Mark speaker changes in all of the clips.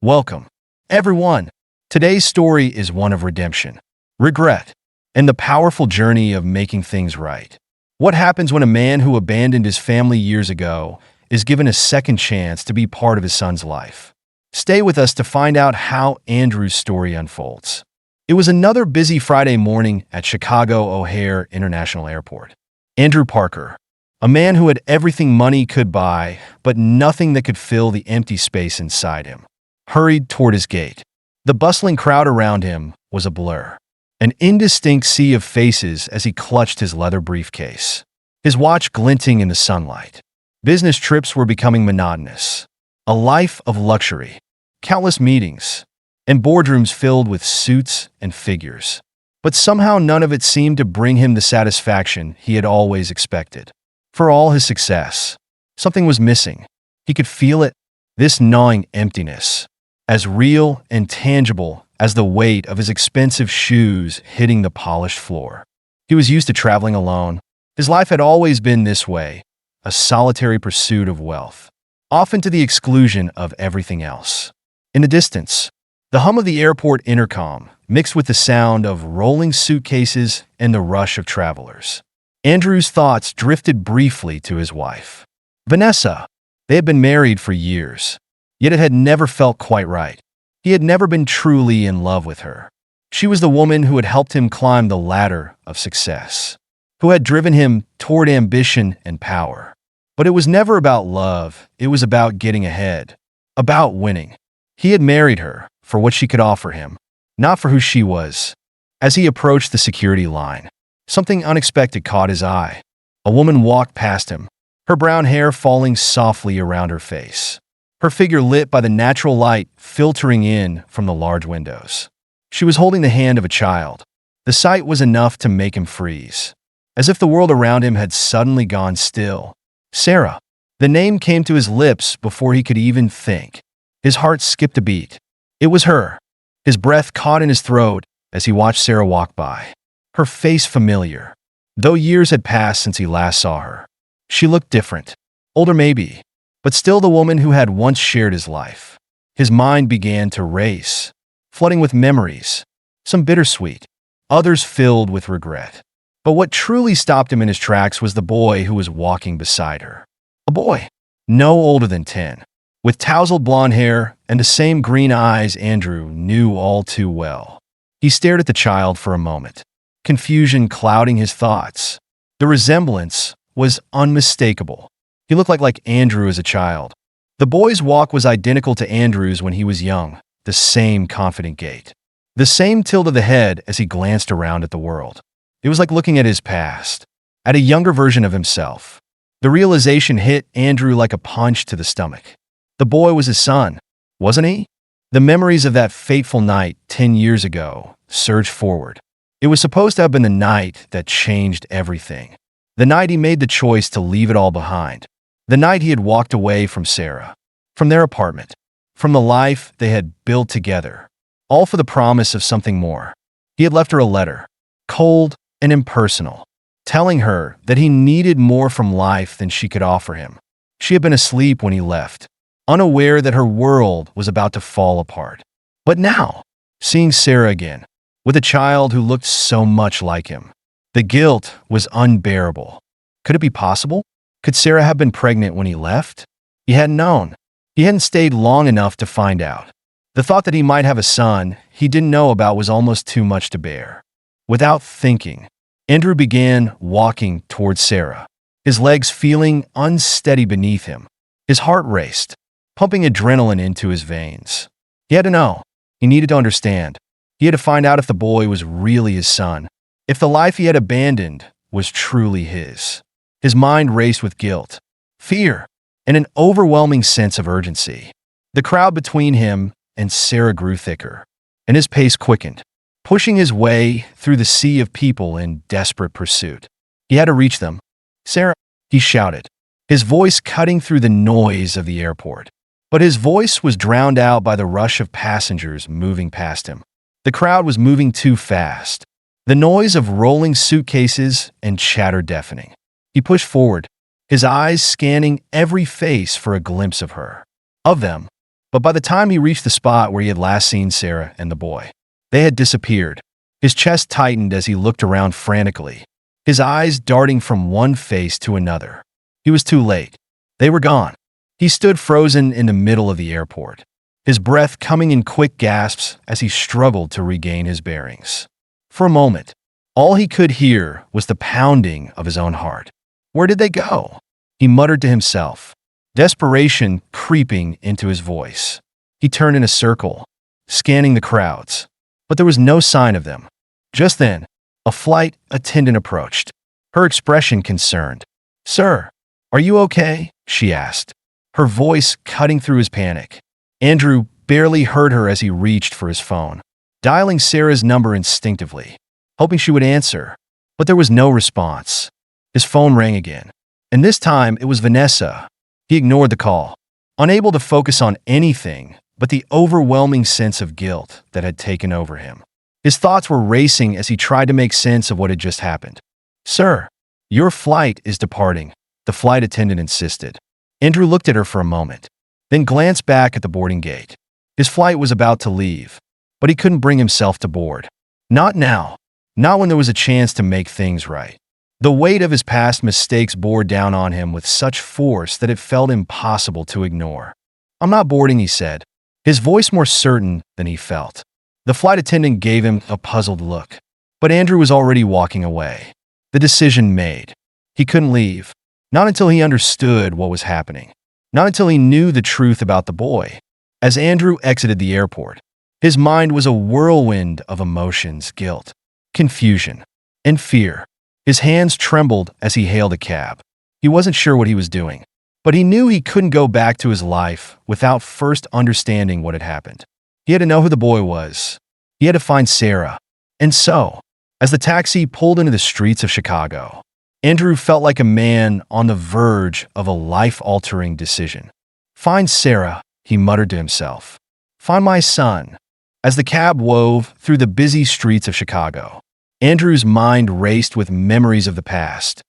Speaker 1: Welcome, everyone. Today's story is one of redemption, regret, and the powerful journey of making things right. What happens when a man who abandoned his family years ago is given a second chance to be part of his son's life? Stay with us to find out how Andrew's story unfolds. It was another busy Friday morning at Chicago O'Hare International Airport. Andrew Parker, a man who had everything money could buy, but nothing that could fill the empty space inside him, hurried toward his gate. The bustling crowd around him was a blur, an indistinct sea of faces as he clutched his leather briefcase, his watch glinting in the sunlight. Business trips were becoming monotonous. A life of luxury, countless meetings, and boardrooms filled with suits and figures. But somehow none of it seemed to bring him the satisfaction he had always expected. For all his success, something was missing. He could feel it, this gnawing emptiness, as real and tangible as the weight of his expensive shoes hitting the polished floor. He was used to traveling alone. His life had always been this way, a solitary pursuit of wealth, often to the exclusion of everything else. In the distance, the hum of the airport intercom mixed with the sound of rolling suitcases and the rush of travelers. Andrew's thoughts drifted briefly to his wife, Vanessa. They had been married for years, yet it had never felt quite right. He had never been truly in love with her. She was the woman who had helped him climb the ladder of success, who had driven him toward ambition and power. But it was never about love, it was about getting ahead, about winning. He had married her for what she could offer him, not for who she was. As he approached the security line, something unexpected caught his eye. A woman walked past him, her brown hair falling softly around her face, her figure lit by the natural light filtering in from the large windows. She was holding the hand of a child. The sight was enough to make him freeze, as if the world around him had suddenly gone still. Sarah. The name came to his lips before he could even think. His heart skipped a beat. It was her. His breath caught in his throat as he watched Sarah walk by. Her face familiar, though years had passed since he last saw her. She looked different, older maybe, but still the woman who had once shared his life. His mind began to race, flooding with memories, some bittersweet, others filled with regret. But what truly stopped him in his tracks was the boy who was walking beside her. A boy, no older than 10, with tousled blonde hair and the same green eyes Andrew knew all too well. He stared at the child for a moment, confusion clouding his thoughts. The resemblance was unmistakable. He looked like Andrew as a child. The boy's walk was identical to Andrew's when he was young, the same confident gait, the same tilt of the head as he glanced around at the world. It was like looking at his past, at a younger version of himself. The realization hit Andrew like a punch to the stomach. The boy was his son, wasn't he? The memories of that fateful night 10 years ago surged forward. It was supposed to have been the night that changed everything. The night he made the choice to leave it all behind. The night he had walked away from Sarah, from their apartment, from the life they had built together, all for the promise of something more. He had left her a letter, cold and impersonal, telling her that he needed more from life than she could offer him. She had been asleep when he left, unaware that her world was about to fall apart. But now, seeing Sarah again, with a child who looked so much like him, the guilt was unbearable. Could it be possible? Could Sarah have been pregnant when he left? He hadn't known. He hadn't stayed long enough to find out. The thought that he might have a son he didn't know about was almost too much to bear. Without thinking, Andrew began walking towards Sarah, his legs feeling unsteady beneath him. His heart raced, pumping adrenaline into his veins. He had to know. He needed to understand. He had to find out if the boy was really his son, if the life he had abandoned was truly his. His mind raced with guilt, fear, and an overwhelming sense of urgency. The crowd between him and Sarah grew thicker, and his pace quickened, pushing his way through the sea of people in desperate pursuit. He had to reach them. "Sarah," he shouted, his voice cutting through the noise of the airport. But his voice was drowned out by the rush of passengers moving past him. The crowd was moving too fast, the noise of rolling suitcases and chatter deafening. He pushed forward, his eyes scanning every face for a glimpse of her. Of them, But by the time he reached the spot where he had last seen Sarah and the boy, they had disappeared. His chest tightened as he looked around frantically, his eyes darting from one face to another. He was too late. They were gone. He stood frozen in the middle of the airport, his breath coming in quick gasps as he struggled to regain his bearings. For a moment, all he could hear was the pounding of his own heart. Where did they go? He muttered to himself, desperation creeping into his voice. He turned in a circle, scanning the crowds, but there was no sign of them. Just then, a flight attendant approached, her expression concerned. "Sir, are you okay?" she asked, her voice cutting through his panic. Andrew barely heard her as he reached for his phone, dialing Sarah's number instinctively, hoping she would answer, but there was no response. His phone rang again, and this time it was Vanessa. He ignored the call, unable to focus on anything but the overwhelming sense of guilt that had taken over him. His thoughts were racing as he tried to make sense of what had just happened. "Sir, your flight is departing," the flight attendant insisted. Andrew looked at her for a moment, then glanced back at the boarding gate. His flight was about to leave, but he couldn't bring himself to board. Not now. Not when there was a chance to make things right. The weight of his past mistakes bore down on him with such force that it felt impossible to ignore. "I'm not boarding," he said, his voice more certain than he felt. The flight attendant gave him a puzzled look, but Andrew was already walking away. The decision made. He couldn't leave. Not until he understood what was happening. Not until he knew the truth about the boy. As Andrew exited the airport, his mind was a whirlwind of emotions, guilt, confusion, and fear. His hands trembled as he hailed a cab. He wasn't sure what he was doing, but he knew he couldn't go back to his life without first understanding what had happened. He had to know who the boy was. He had to find Sarah. And so, as the taxi pulled into the streets of Chicago, Andrew felt like a man on the verge of a life-altering decision. "Find Sarah," he muttered to himself. "Find my son." As the cab wove through the busy streets of Chicago, Andrew's mind raced with memories of the past,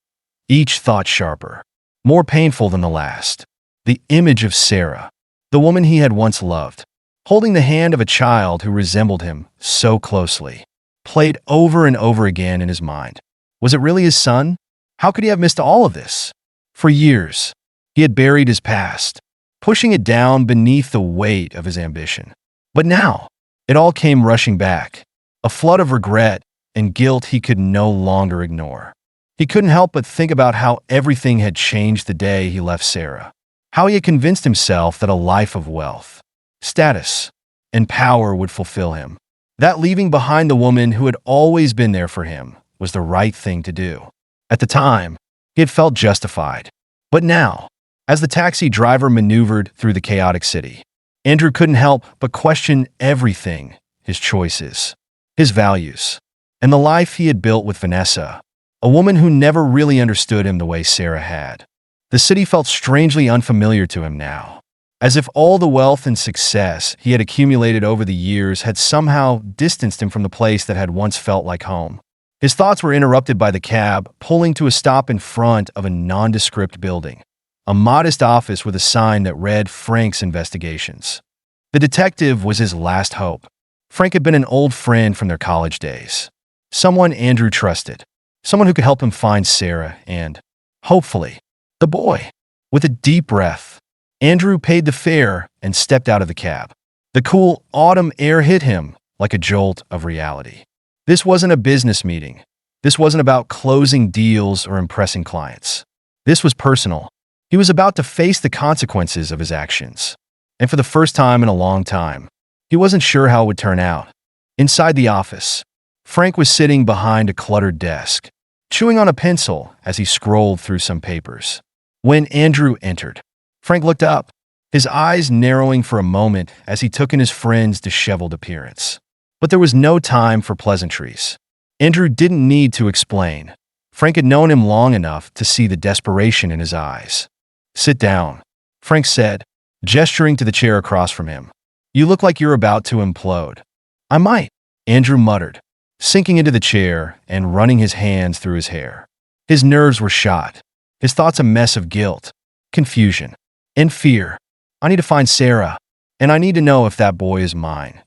Speaker 1: each thought sharper, more painful than the last. The image of Sarah, the woman he had once loved, holding the hand of a child who resembled him so closely, played over and over again in his mind. Was it really his son? How could he have missed all of this? For years, he had buried his past, pushing it down beneath the weight of his ambition. But now, it all came rushing back, a flood of regret and guilt he could no longer ignore. He couldn't help but think about how everything had changed the day he left Sarah, how he had convinced himself that a life of wealth, status, and power would fulfill him, that leaving behind the woman who had always been there for him was the right thing to do. At the time, he had felt justified. But now, as the taxi driver maneuvered through the chaotic city, Andrew couldn't help but question everything: his choices, his values, and the life he had built with Vanessa, a woman who never really understood him the way Sarah had. The city felt strangely unfamiliar to him now, as if all the wealth and success he had accumulated over the years had somehow distanced him from the place that had once felt like home. His thoughts were interrupted by the cab pulling to a stop in front of a nondescript building, a modest office with a sign that read Frank's Investigations. The detective was his last hope. Frank had been an old friend from their college days, someone Andrew trusted, someone who could help him find Sarah and, hopefully, the boy. With a deep breath, Andrew paid the fare and stepped out of the cab. The cool autumn air hit him like a jolt of reality. This wasn't a business meeting. This wasn't about closing deals or impressing clients. This was personal. He was about to face the consequences of his actions. And for the first time in a long time, he wasn't sure how it would turn out. Inside the office, Frank was sitting behind a cluttered desk, chewing on a pencil as he scrolled through some papers. When Andrew entered, Frank looked up, his eyes narrowing for a moment as he took in his friend's disheveled appearance. But there was no time for pleasantries. Andrew didn't need to explain. Frank had known him long enough to see the desperation in his eyes. "Sit down," Frank said, gesturing to the chair across from him. "You look like you're about to implode." "I might," Andrew muttered, sinking into the chair and running his hands through his hair. His nerves were shot, his thoughts a mess of guilt, confusion, and fear. "I need to find Sarah," and I need to know if that boy is mine."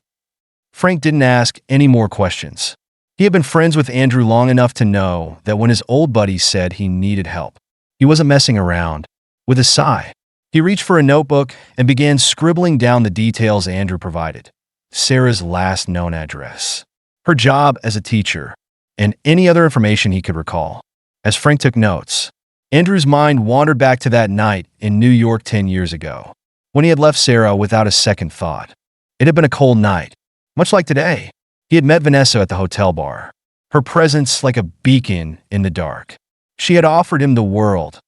Speaker 1: Frank didn't ask any more questions. He had been friends with Andrew long enough to know that when his old buddy said he needed help, he wasn't messing around. With a sigh, he reached for a notebook and began scribbling down the details Andrew provided: Sarah's last known address, her job as a teacher, and any other information he could recall. As Frank took notes, Andrew's mind wandered back to that night in New York 10 years ago, when he had left Sarah without a second thought. It had been a cold night, much like today. He had met Vanessa at the hotel bar, her presence like a beacon in the dark. She had offered him the world,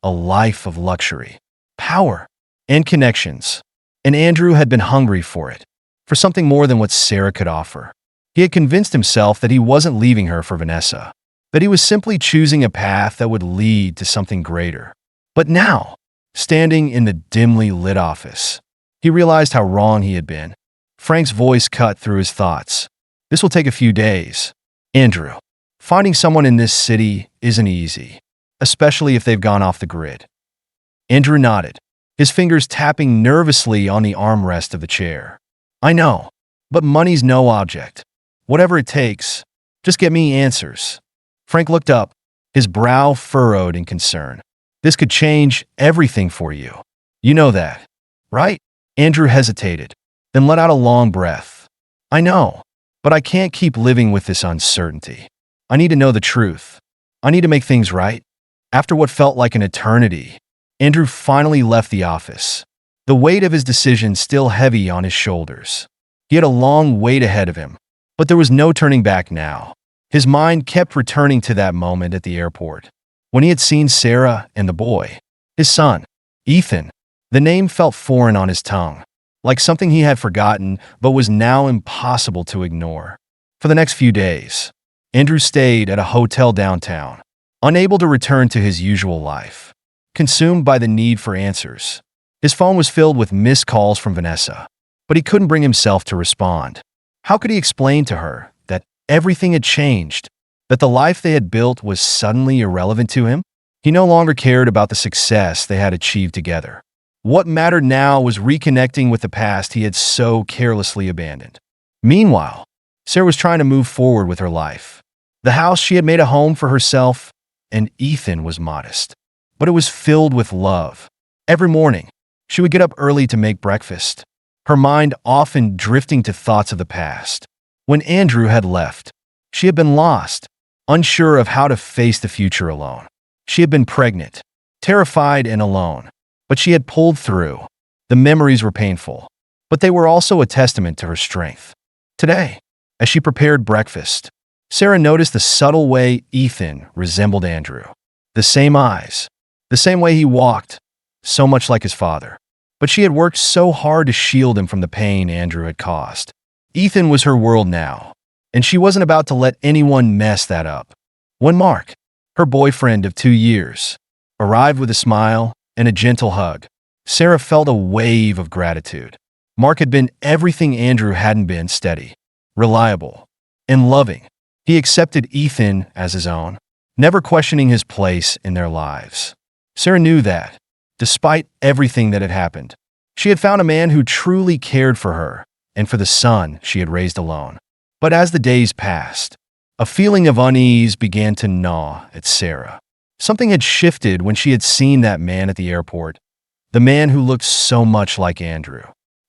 Speaker 1: a life of luxury, power, and connections, and Andrew had been hungry for it, for something more than what Sarah could offer. He had convinced himself that he wasn't leaving her for Vanessa, that he was simply choosing a path that would lead to something greater. But now, standing in the dimly lit office, he realized how wrong he had been. Frank's voice cut through his thoughts. "This will take a few days. Andrew, finding someone in this city isn't easy, especially if they've gone off the grid." Andrew nodded, his fingers tapping nervously on the armrest of the chair. "I know, but money's no object. Whatever it takes, just get me answers." Frank looked up, his brow furrowed in concern. "This could change everything for you. You know that, right?" Andrew hesitated, then let out a long breath. "I know, but I can't keep living with this uncertainty. I need to know the truth. I need to make things right." After what felt like an eternity, Andrew finally left the office, the weight of his decision still heavy on his shoulders. He had a long wait ahead of him, but there was no turning back now. His mind kept returning to that moment at the airport, when he had seen Sarah and the boy, his son, Ethan. The name felt foreign on his tongue, like something he had forgotten but was now impossible to ignore. For the next few days, Andrew stayed at a hotel downtown, unable to return to his usual life, consumed by the need for answers. His phone was filled with missed calls from Vanessa, but he couldn't bring himself to respond. How could he explain to her that everything had changed, that the life they had built was suddenly irrelevant to him? He no longer cared about the success they had achieved together. What mattered now was reconnecting with the past he had so carelessly abandoned. Meanwhile, Sarah was trying to move forward with her life. The house she had made a home for herself, and Ethan was modest, but it was filled with love. Every morning, she would get up early to make breakfast, her mind often drifting to thoughts of the past. When Andrew had left, she had been lost, unsure of how to face the future alone. She had been pregnant, terrified and alone, but she had pulled through. The memories were painful, but they were also a testament to her strength. Today, as she prepared breakfast, Sarah noticed the subtle way Ethan resembled Andrew. The same eyes, the same way he walked, so much like his father. But she had worked so hard to shield him from the pain Andrew had caused. Ethan was her world now, and she wasn't about to let anyone mess that up. When Mark, her boyfriend of 2 years, arrived with a smile and a gentle hug, Sarah felt a wave of gratitude. Mark had been everything Andrew hadn't been: steady, reliable, and loving. He accepted Ethan as his own, never questioning his place in their lives. Sarah knew that, despite everything that had happened, she had found a man who truly cared for her and for the son she had raised alone. But as the days passed, a feeling of unease began to gnaw at Sarah. Something had shifted when she had seen that man at the airport, the man who looked so much like Andrew.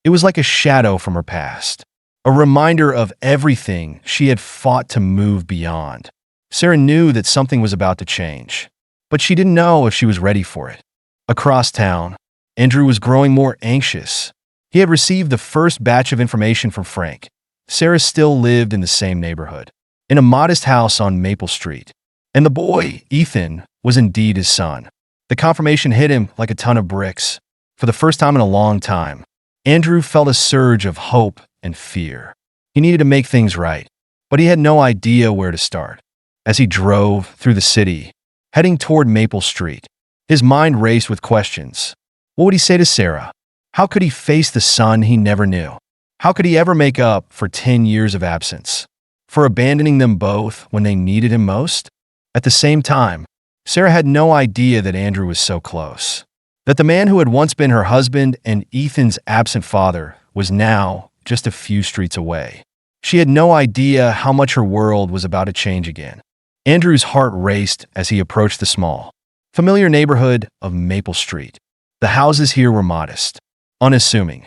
Speaker 1: It was like a shadow from her past, a reminder of everything she had fought to move beyond. Sarah knew that something was about to change, but she didn't know if she was ready for it. Across town, Andrew was growing more anxious. He had received the first batch of information from Frank. Sarah still lived in the same neighborhood, in a modest house on Maple Street, and the boy, Ethan, was indeed his son. The confirmation hit him like a ton of bricks. For the first time in a long time, Andrew felt a surge of hope and fear. He needed to make things right, but he had no idea where to start. As he drove through the city, heading toward Maple Street, his mind raced with questions. What would he say to Sarah? How could he face the son he never knew? How could he ever make up for 10 years of absence, for abandoning them both when they needed him most? At the same time, Sarah had no idea that Andrew was so close, that the man who had once been her husband and Ethan's absent father was now just a few streets away. She had no idea how much her world was about to change again. Andrew's heart raced as he approached the small, familiar neighborhood of Maple Street. The houses here were modest, unassuming,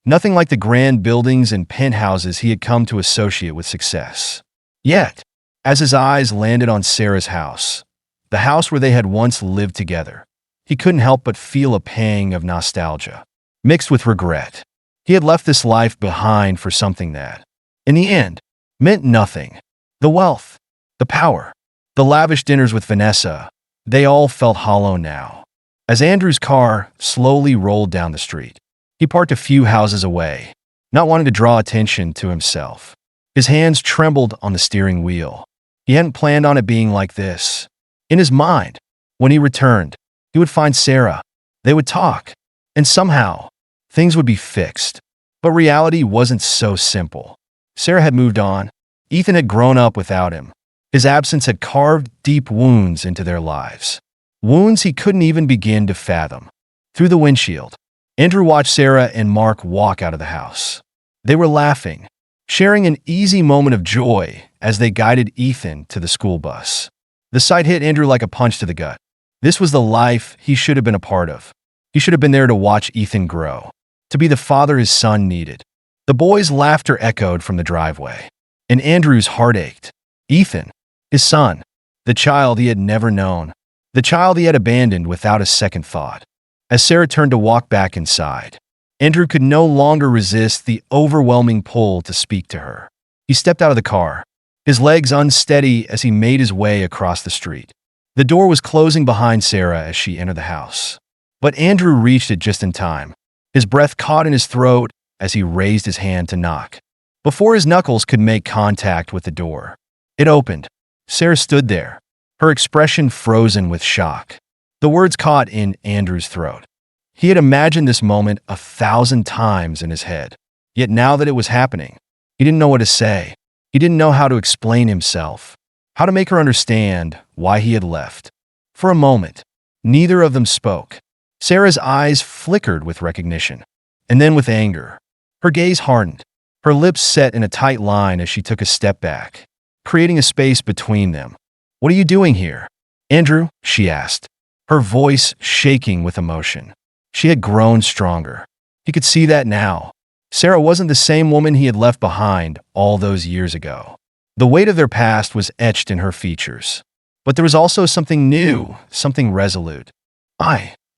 Speaker 1: nothing like the grand buildings and penthouses he had come to associate with success. Yet, as his eyes landed on Sarah's house, the house where they had once lived together, he couldn't help but feel a pang of nostalgia, mixed with regret. He had left this life behind for something that, in the end, meant nothing. The wealth, the power, the lavish dinners with Vanessa, they all felt hollow now. As Andrew's car slowly rolled down the street, he parked a few houses away, not wanting to draw attention to himself. His hands trembled on the steering wheel. He hadn't planned on it being like this. In his mind, when he returned, he would find Sarah. They would talk, and somehow, things would be fixed. But reality wasn't so simple. Sarah had moved on. Ethan had grown up without him. His absence had carved deep wounds into their lives. Wounds he couldn't even begin to fathom. Through the windshield, Andrew watched Sarah and Mark walk out of the house. They were laughing, sharing an easy moment of joy as they guided Ethan to the school bus. The sight hit Andrew like a punch to the gut. This was the life he should have been a part of. He should have been there to watch Ethan grow, to be the father his son needed. The boys' laughter echoed from the driveway, and Andrew's heart ached. Ethan, his son, the child he had never known, the child he had abandoned without a second thought. As Sarah turned to walk back inside, Andrew could no longer resist the overwhelming pull to speak to her. He stepped out of the car, his legs unsteady as he made his way across the street. The door was closing behind Sarah as she entered the house. But Andrew reached it just in time. His breath caught in his throat as he raised his hand to knock. Before his knuckles could make contact with the door, it opened. Sarah stood there, her expression frozen with shock. The words caught in Andrew's throat. He had imagined this moment 1,000 times in his head. Yet now that it was happening, he didn't know what to say. He didn't know how to explain himself, how to make her understand why he had left. For a moment, neither of them spoke. Sarah's eyes flickered with recognition, and then with anger. Her gaze hardened, her lips set in a tight line as she took a step back, creating a space between them. "What are you doing here, Andrew?" she asked, her voice shaking with emotion. She had grown stronger. He could see that now. Sarah wasn't the same woman he had left behind all those years ago. The weight of their past was etched in her features. But there was also something new, something resolute.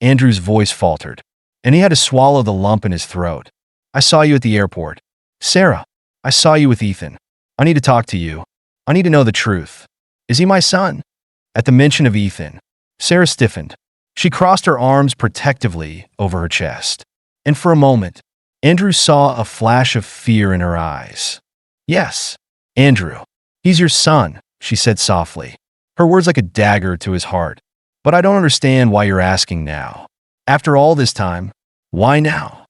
Speaker 1: Andrew's voice faltered, and he had to swallow the lump in his throat. "I saw you at the airport. Sarah, I saw you with Ethan. I need to talk to you. I need to know the truth. Is he my son?" At the mention of Ethan, Sarah stiffened. She crossed her arms protectively over her chest. And for a moment, Andrew saw a flash of fear in her eyes. "Yes, Andrew, he's your son," she said softly, her words like a dagger to his heart. "But I don't understand why you're asking now. After all this time, why now?"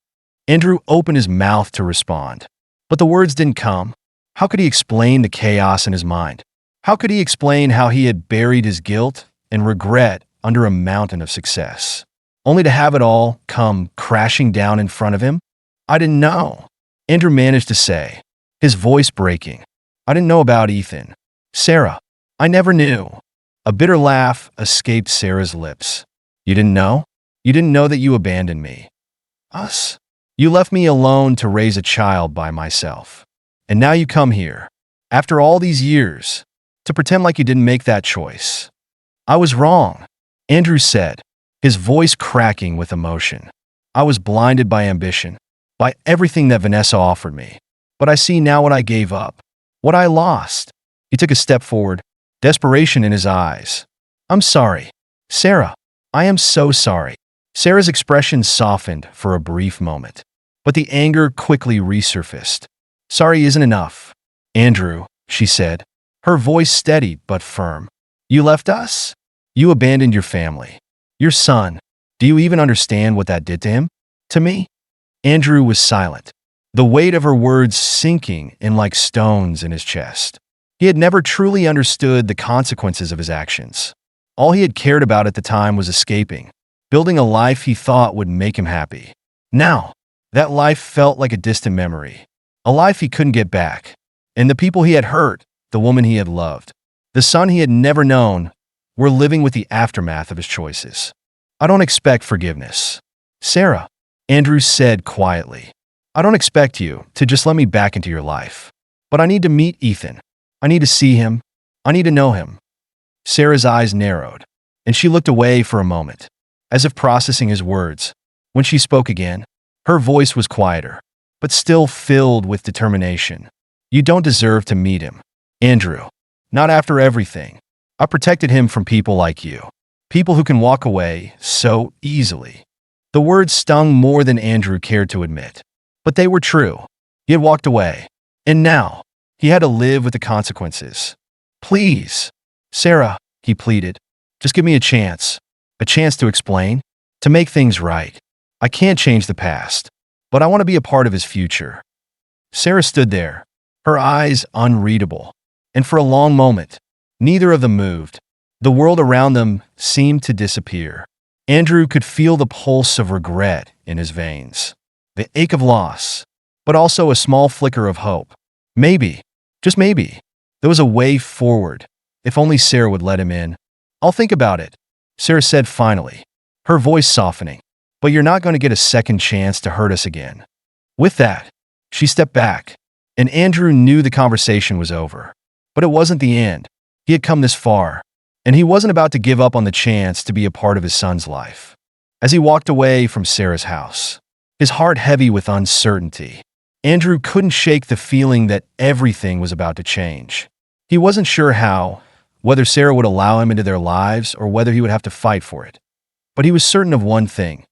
Speaker 1: Andrew opened his mouth to respond, but the words didn't come. How could he explain the chaos in his mind? How could he explain how he had buried his guilt and regret under a mountain of success, only to have it all come crashing down in front of him? "I didn't know," Andrew managed to say, his voice breaking. "I didn't know about Ethan. Sarah, I never knew." A bitter laugh escaped Sarah's lips. "You didn't know? You didn't know that you abandoned me. Us. You left me alone to raise a child by myself. And now you come here, after all these years, to pretend like you didn't make that choice." "I was wrong," Andrew said, his voice cracking with emotion. "I was blinded by ambition, by everything that Vanessa offered me. But I see now what I gave up, what I lost." He took a step forward, desperation in his eyes. "I'm sorry, Sarah. I am so sorry." Sarah's expression softened for a brief moment, but the anger quickly resurfaced. "Sorry isn't enough, Andrew," she said, her voice steady but firm. "You left us. You abandoned your family, your son. Do you even understand what that did to him? To me?" Andrew was silent, the weight of her words sinking in like stones in his chest. He had never truly understood the consequences of his actions. All he had cared about at the time was escaping, building a life he thought would make him happy. Now, That life felt like a distant memory, a life he couldn't get back. And the people he had hurt, the woman he had loved, the son he had never known, were living with the aftermath of his choices. I don't expect forgiveness, Sarah, Andrew said quietly. I don't expect you to just let me back into your life. But I need to meet Ethan. I need to see him. I need to know him. Sarah's eyes narrowed, and she looked away for a moment, as if processing his words. When she spoke again, her voice was quieter, but still filled with determination. You don't deserve to meet him, Andrew. Not after everything. I protected him from people like you. People who can walk away so easily. The words stung more than Andrew cared to admit. But they were true. He had walked away. And now, he had to live with the consequences. Please, Sarah, he pleaded. Just give me a chance to explain, to make things right. I can't change the past, but I want to be a part of his future. Sarah stood there, her eyes unreadable, and for a long moment, neither of them moved. The world around them seemed to disappear. Andrew could feel the pulse of regret in his veins, the ache of loss, but also a small flicker of hope. Maybe, just maybe, there was a way forward, if only Sarah would let him in. I'll think about it, Sarah said finally, her voice softening. But you're not going to get a second chance to hurt us again. With that, she stepped back, and Andrew knew the conversation was over. But it wasn't the end. He had come this far, and he wasn't about to give up on the chance to be a part of his son's life. As he walked away from Sarah's house, his heart heavy with uncertainty, Andrew couldn't shake the feeling that everything was about to change. He wasn't sure how, whether Sarah would allow him into their lives or whether he would have to fight for it. But he was certain of one thing.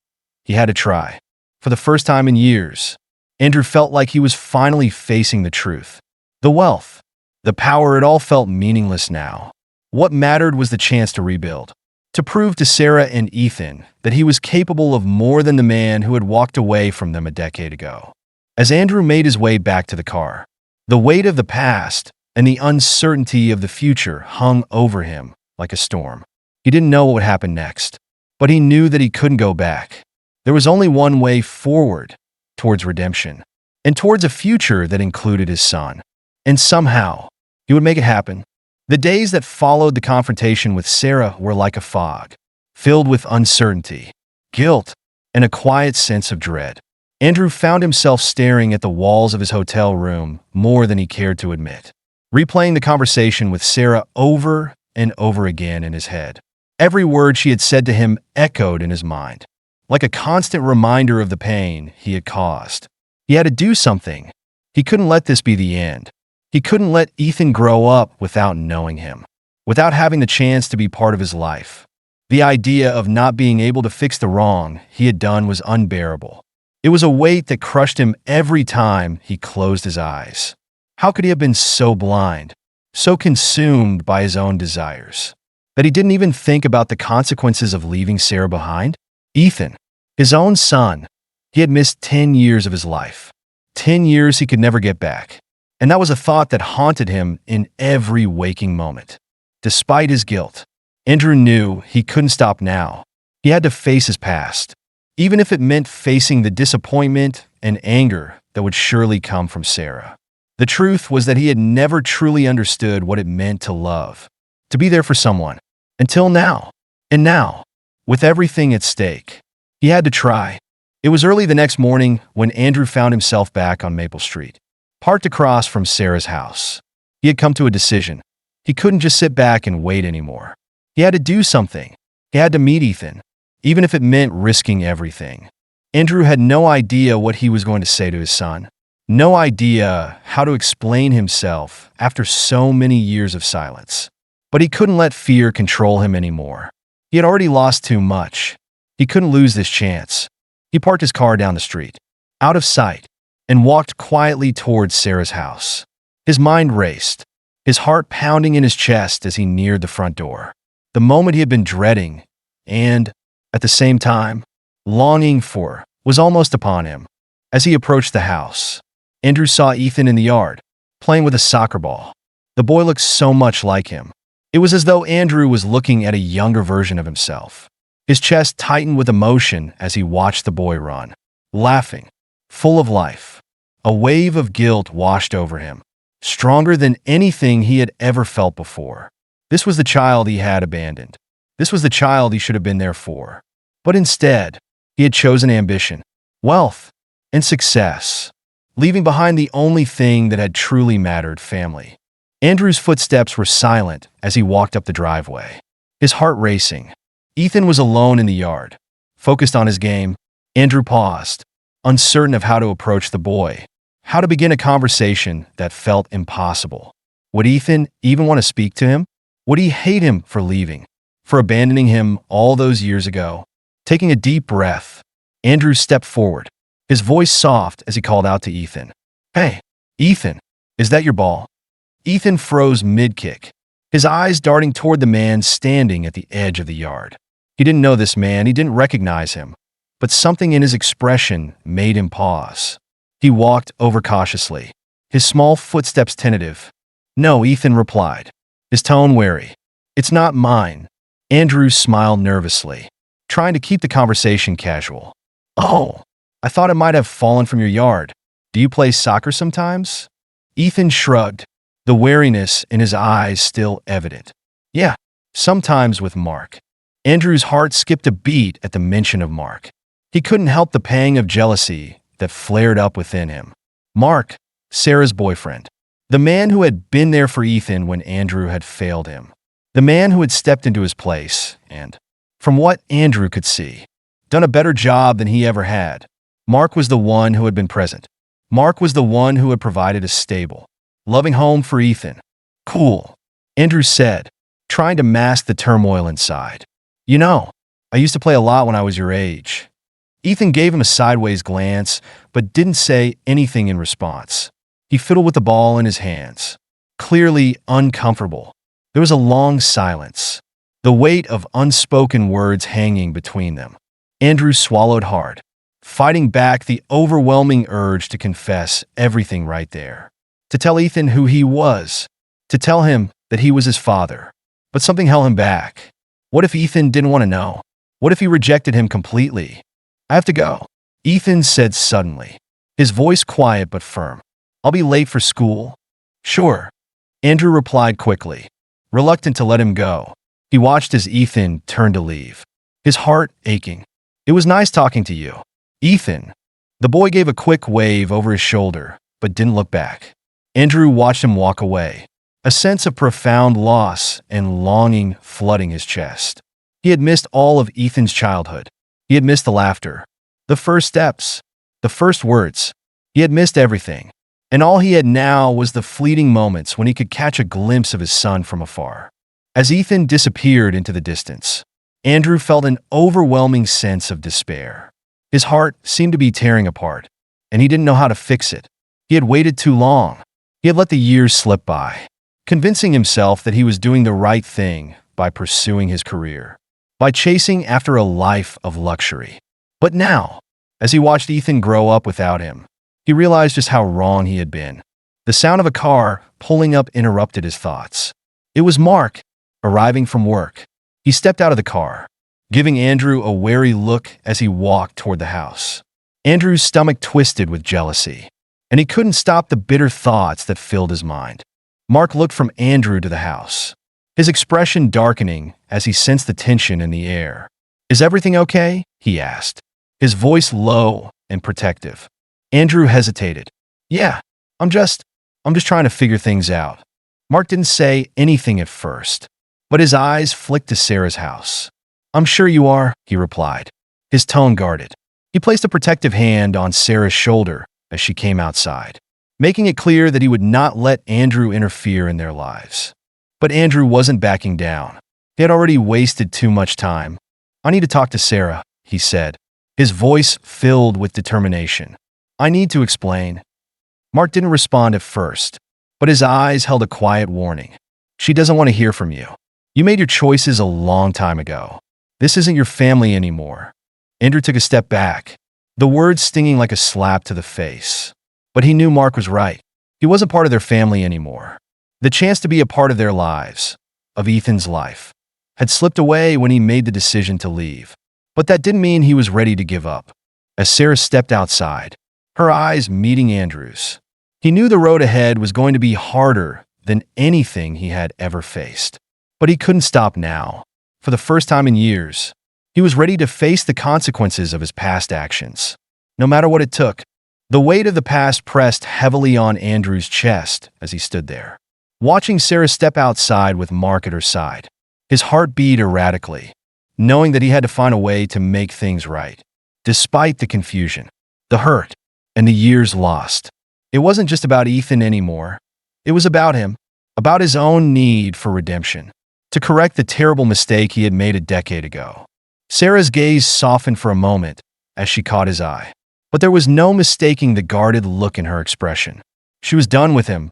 Speaker 1: He had to try. For the first time in years, Andrew felt like he was finally facing the truth. The wealth, the power, it all felt meaningless now. What mattered was the chance to rebuild, to prove to Sarah and Ethan that he was capable of more than the man who had walked away from them a decade ago. As Andrew made his way back to the car, the weight of the past and the uncertainty of the future hung over him like a storm. He didn't know what would happen next, but he knew that he couldn't go back. There was only one way forward, towards redemption, and towards a future that included his son. And somehow, he would make it happen. The days that followed the confrontation with Sarah were like a fog, filled with uncertainty, guilt, and a quiet sense of dread. Andrew found himself staring at the walls of his hotel room more than he cared to admit, replaying the conversation with Sarah over and over again in his head. Every word she had said to him echoed in his mind, like a constant reminder of the pain he had caused. He had to do something. He couldn't let this be the end. He couldn't let Ethan grow up without knowing him, without having the chance to be part of his life. The idea of not being able to fix the wrong he had done was unbearable. It was a weight that crushed him every time he closed his eyes. How could he have been so blind, so consumed by his own desires, that he didn't even think about the consequences of leaving Sarah behind? Ethan, his own son, he had missed 10 years of his life. 10 years he could never get back. And that was a thought that haunted him in every waking moment. Despite his guilt, Andrew knew he couldn't stop now. He had to face his past, even if it meant facing the disappointment and anger that would surely come from Sarah. The truth was that he had never truly understood what it meant to love, to be there for someone, until now. And now, with everything at stake, he had to try. It was early the next morning when Andrew found himself back on Maple Street, parked across from Sarah's house. He had come to a decision. He couldn't just sit back and wait anymore. He had to do something. He had to meet Ethan, even if it meant risking everything. Andrew had no idea what he was going to say to his son, no idea how to explain himself after so many years of silence. But he couldn't let fear control him anymore. He had already lost too much. He couldn't lose this chance. He parked his car down the street, out of sight, and walked quietly towards Sarah's house. His mind raced, his heart pounding in his chest as he neared the front door. The moment he had been dreading and, at the same time, longing for was almost upon him. As he approached the house, Andrew saw Ethan in the yard, playing with a soccer ball. The boy looked so much like him. It was as though Andrew was looking at a younger version of himself. His chest tightened with emotion as he watched the boy run, laughing, full of life. A wave of guilt washed over him, stronger than anything he had ever felt before. This was the child he had abandoned. This was the child he should have been there for. But instead, he had chosen ambition, wealth, and success, leaving behind the only thing that had truly mattered: family. Andrew's footsteps were silent as he walked up the driveway, his heart racing. Ethan was alone in the yard, focused on his game. Andrew paused, uncertain of how to approach the boy, how to begin a conversation that felt impossible. Would Ethan even want to speak to him? Would he hate him for leaving, for abandoning him all those years ago? Taking a deep breath, Andrew stepped forward, his voice soft as he called out to Ethan. "Hey, Ethan, is that your ball?" Ethan froze mid-kick, his eyes darting toward the man standing at the edge of the yard. He didn't know this man, he didn't recognize him, but something in his expression made him pause. He walked over cautiously, his small footsteps tentative. "No," Ethan replied, his tone wary. "It's not mine." Andrew smiled nervously, trying to keep the conversation casual. "Oh, I thought it might have fallen from your yard. Do you play soccer sometimes?" Ethan shrugged, the wariness in his eyes still evident. "Yeah, sometimes with Mark." Andrew's heart skipped a beat at the mention of Mark. He couldn't help the pang of jealousy that flared up within him. Mark, Sarah's boyfriend. The man who had been there for Ethan when Andrew had failed him. The man who had stepped into his place and, from what Andrew could see, done a better job than he ever had. Mark was the one who had been present. Mark was the one who had provided a stable, loving home for Ethan. "Cool," Andrew said, trying to mask the turmoil inside. "You know, I used to play a lot when I was your age." Ethan gave him a sideways glance, but didn't say anything in response. He fiddled with the ball in his hands, clearly uncomfortable. There was a long silence, the weight of unspoken words hanging between them. Andrew swallowed hard, fighting back the overwhelming urge to confess everything right there. To tell Ethan who he was, to tell him that he was his father. But something held him back. What if Ethan didn't want to know? What if he rejected him completely? "I have to go," Ethan said suddenly, his voice quiet but firm. "I'll be late for school." "Sure," Andrew replied quickly, reluctant to let him go. He watched as Ethan turned to leave, his heart aching. "It was nice talking to you, Ethan." The boy gave a quick wave over his shoulder, but didn't look back. Andrew watched him walk away, a sense of profound loss and longing flooding his chest. He had missed all of Ethan's childhood. He had missed the laughter, the first steps, the first words. He had missed everything. And all he had now was the fleeting moments when he could catch a glimpse of his son from afar. As Ethan disappeared into the distance, Andrew felt an overwhelming sense of despair. His heart seemed to be tearing apart, and he didn't know how to fix it. He had waited too long. He had let the years slip by, convincing himself that he was doing the right thing by pursuing his career, by chasing after a life of luxury. But now, as he watched Ethan grow up without him, he realized just how wrong he had been. The sound of a car pulling up interrupted his thoughts. It was Mark, arriving from work. He stepped out of the car, giving Andrew a wary look as he walked toward the house. Andrew's stomach twisted with jealousy, and he couldn't stop the bitter thoughts that filled his mind. Mark looked from Andrew to the house, his expression darkening as he sensed the tension in the air. "Is everything okay?" he asked, his voice low and protective. Andrew hesitated. "Yeah, I'm just trying to figure things out." Mark didn't say anything at first, but his eyes flicked to Sarah's house. "I'm sure you are," he replied, his tone guarded. He placed a protective hand on Sarah's shoulder as she came outside, making it clear that he would not let Andrew interfere in their lives. But Andrew wasn't backing down. He had already wasted too much time. "I need to talk to Sarah," he said, his voice filled with determination. "I need to explain." Mark didn't respond at first, but his eyes held a quiet warning. "She doesn't want to hear from you. You made your choices a long time ago. This isn't your family anymore." Andrew took a step back, the words stinging like a slap to the face. But he knew Mark was right. He wasn't part of their family anymore. The chance to be a part of their lives, of Ethan's life, had slipped away when he made the decision to leave. But that didn't mean he was ready to give up. As Sarah stepped outside, her eyes meeting Andrew's. He knew the road ahead was going to be harder than anything he had ever faced. But he couldn't stop now. For the first time in years, he was ready to face the consequences of his past actions. No matter what it took, the weight of the past pressed heavily on Andrew's chest as he stood there, watching Sarah step outside with Mark at her side. His heart beat erratically, knowing that he had to find a way to make things right. Despite the confusion, the hurt, and the years lost, it wasn't just about Ethan anymore. It was about him, about his own need for redemption, to correct the terrible mistake he had made a decade ago. Sarah's gaze softened for a moment as she caught his eye, but there was no mistaking the guarded look in her expression. She was done with him,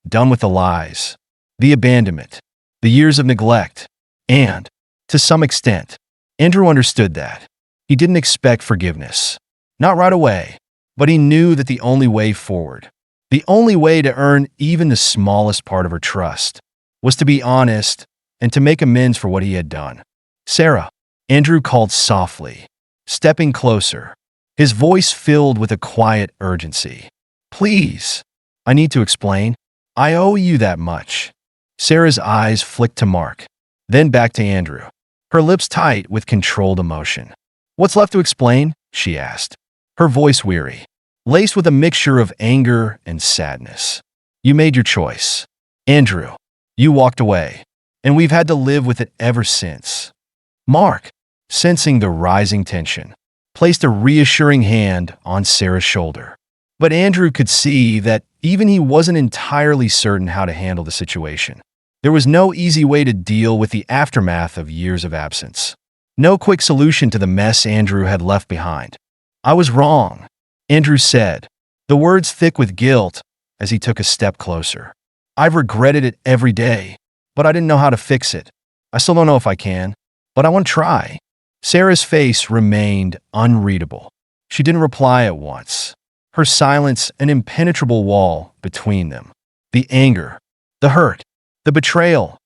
Speaker 1: done with the lies, the abandonment, the years of neglect, and, to some extent, Andrew understood that. He didn't expect forgiveness. Not right away, but he knew that the only way forward, the only way to earn even the smallest part of her trust, was to be honest and to make amends for what he had done. "Sarah," Andrew called softly, stepping closer, his voice filled with a quiet urgency. "Please, I need to explain. I owe you that much." Sarah's eyes flicked to Mark, then back to Andrew, her lips tight with controlled emotion. "What's left to explain?" she asked, her voice weary, laced with a mixture of anger and sadness. "You made your choice, Andrew. You walked away, and we've had to live with it ever since." Mark, sensing the rising tension, placed a reassuring hand on Sarah's shoulder. But Andrew could see that even he wasn't entirely certain how to handle the situation. There was no easy way to deal with the aftermath of years of absence. No quick solution to the mess Andrew had left behind. "I was wrong," Andrew said, the words thick with guilt as he took a step closer. "I've regretted it every day, but I didn't know how to fix it. I still don't know if I can, but I want to try." Sarah's face remained unreadable. She didn't reply at once, her silence an impenetrable wall between them. The anger, the hurt, the betrayal,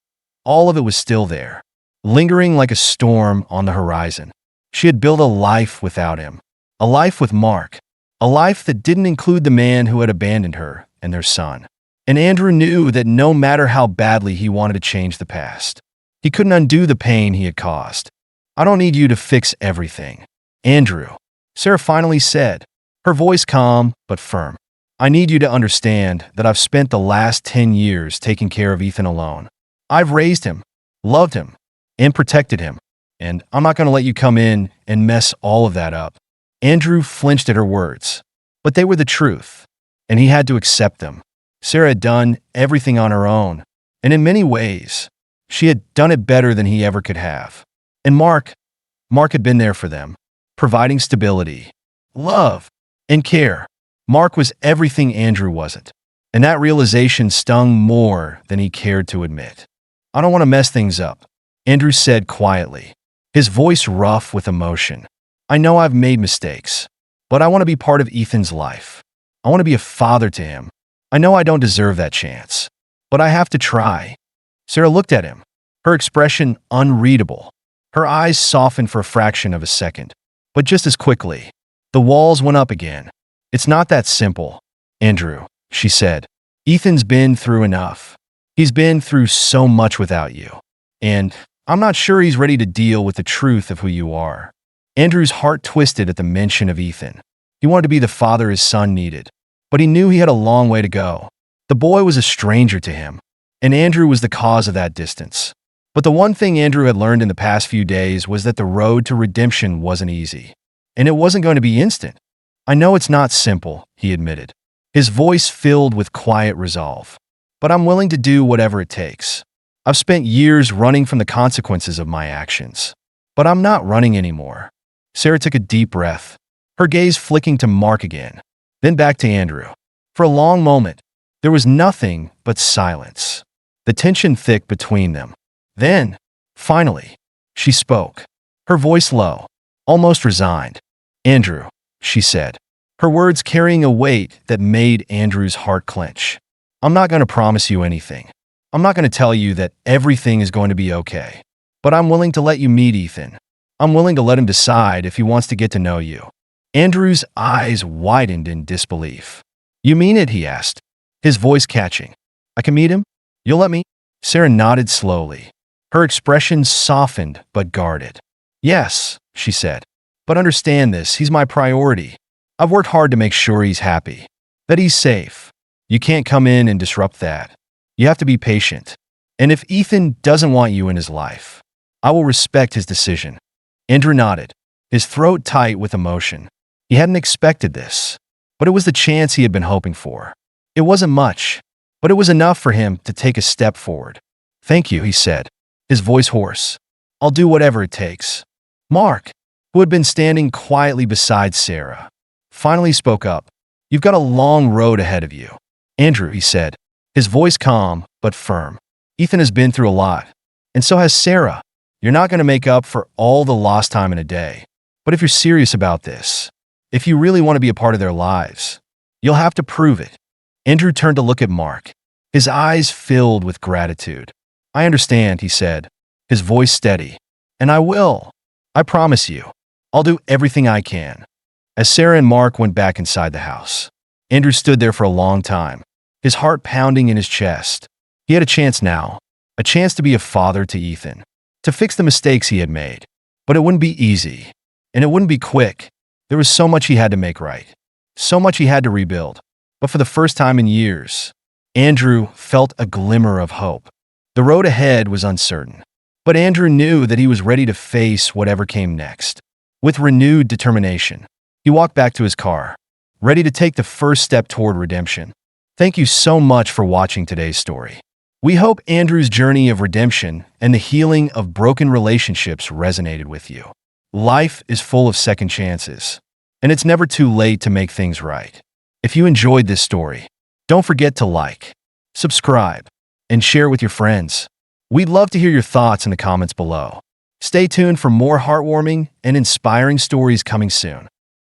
Speaker 1: all of it was still there, lingering like a storm on the horizon. She had built a life without him, a life with Mark, a life that didn't include the man who had abandoned her and their son. And Andrew knew that no matter how badly he wanted to change the past, he couldn't undo the pain he had caused. "I don't need you to fix everything, Andrew," Sarah finally said, her voice calm but firm. "I need you to understand that I've spent the last 10 years taking care of Ethan alone. I've raised him, loved him, and protected him, and I'm not going to let you come in and mess all of that up." Andrew flinched at her words, but they were the truth, and he had to accept them. Sarah had done everything on her own, and in many ways, she had done it better than he ever could have. And Mark had been there for them, providing stability, love, and care. Mark was everything Andrew wasn't, and that realization stung more than he cared to admit. "I don't want to mess things up," Andrew said quietly, his voice rough with emotion. "I know I've made mistakes, but I want to be part of Ethan's life. I want to be a father to him. I know I don't deserve that chance, but I have to try." Sarah looked at him, her expression unreadable. Her eyes softened for a fraction of a second, but just as quickly, the walls went up again. "It's not that simple, Andrew," she said. "Ethan's been through enough. He's been through so much without you, and I'm not sure he's ready to deal with the truth of who you are." Andrew's heart twisted at the mention of Ethan. He wanted to be the father his son needed, but he knew he had a long way to go. The boy was a stranger to him, and Andrew was the cause of that distance. But the one thing Andrew had learned in the past few days was that the road to redemption wasn't easy, and it wasn't going to be instant. "I know it's not simple," he admitted, his voice filled with quiet resolve, "but I'm willing to do whatever it takes. I've spent years running from the consequences of my actions, but I'm not running anymore." Sarah took a deep breath, her gaze flicking to Mark again, then back to Andrew. For a long moment, there was nothing but silence, the tension thick between them. Then, finally, she spoke, her voice low, almost resigned. "Andrew," she said, her words carrying a weight that made Andrew's heart clench. "I'm not going to promise you anything. I'm not going to tell you that everything is going to be okay. But I'm willing to let you meet Ethan. I'm willing to let him decide if he wants to get to know you. Andrew's eyes widened in disbelief. You mean it? He asked, his voice catching. I can meet him? You'll let me? Sarah nodded slowly. Her expression softened but guarded. Yes, she said. But understand this, he's my priority. I've worked hard to make sure he's happy, that he's safe. You can't come in and disrupt that. You have to be patient. And if Ethan doesn't want you in his life, I will respect his decision. Andrew nodded, his throat tight with emotion. He hadn't expected this, but it was the chance he had been hoping for. It wasn't much, but it was enough for him to take a step forward. Thank you, he said, his voice hoarse. I'll do whatever it takes. Mark, who had been standing quietly beside Sarah, finally spoke up. You've got a long road ahead of you. Andrew, he said, his voice calm but firm. Ethan has been through a lot, and so has Sarah. You're not going to make up for all the lost time in a day. But if you're serious about this, if you really want to be a part of their lives, you'll have to prove it. Andrew turned to look at Mark, his eyes filled with gratitude. I understand, he said, his voice steady. And I will. I promise you. I'll do everything I can. As Sarah and Mark went back inside the house, Andrew stood there for a long time, his heart pounding in his chest. He had a chance now, a chance to be a father to Ethan, to fix the mistakes he had made. But it wouldn't be easy, and it wouldn't be quick. There was so much he had to make right, so much he had to rebuild. But for the first time in years, Andrew felt a glimmer of hope. The road ahead was uncertain, but Andrew knew that he was ready to face whatever came next. With renewed determination, he walked back to his car, ready to take the first step toward redemption. Thank you so much for watching today's story. We hope Andrew's journey of redemption and the healing of broken relationships resonated with you. Life is full of second chances, and it's never too late to make things right. If you enjoyed this story, don't forget to like, subscribe, and share it with your friends. We'd love to hear your thoughts in the comments below. Stay tuned for more heartwarming and inspiring stories coming soon.